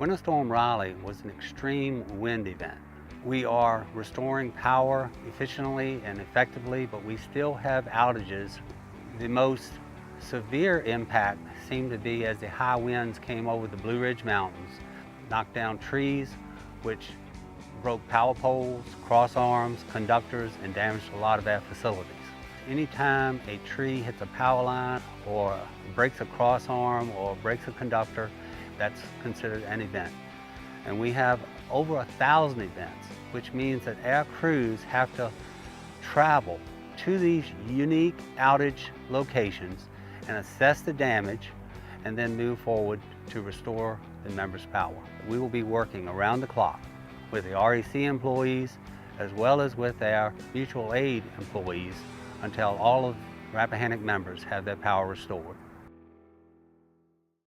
Winter Storm Riley was an extreme wind event. We are restoring power efficiently and effectively, but we still have outages. The most severe impact seemed to be as the high winds came over the Blue Ridge Mountains, knocked down trees, which broke power poles, cross arms, conductors, and damaged a lot of our facilities. Anytime a tree hits a power line or breaks a cross arm or breaks a conductor, that's considered an event. And we have over 1,000 events, which means that our crews have to travel to these unique outage locations and assess the damage and then move forward to restore the members' power. We will be working around the clock with the REC employees as well as with our mutual aid employees until all of Rappahannock members have their power restored.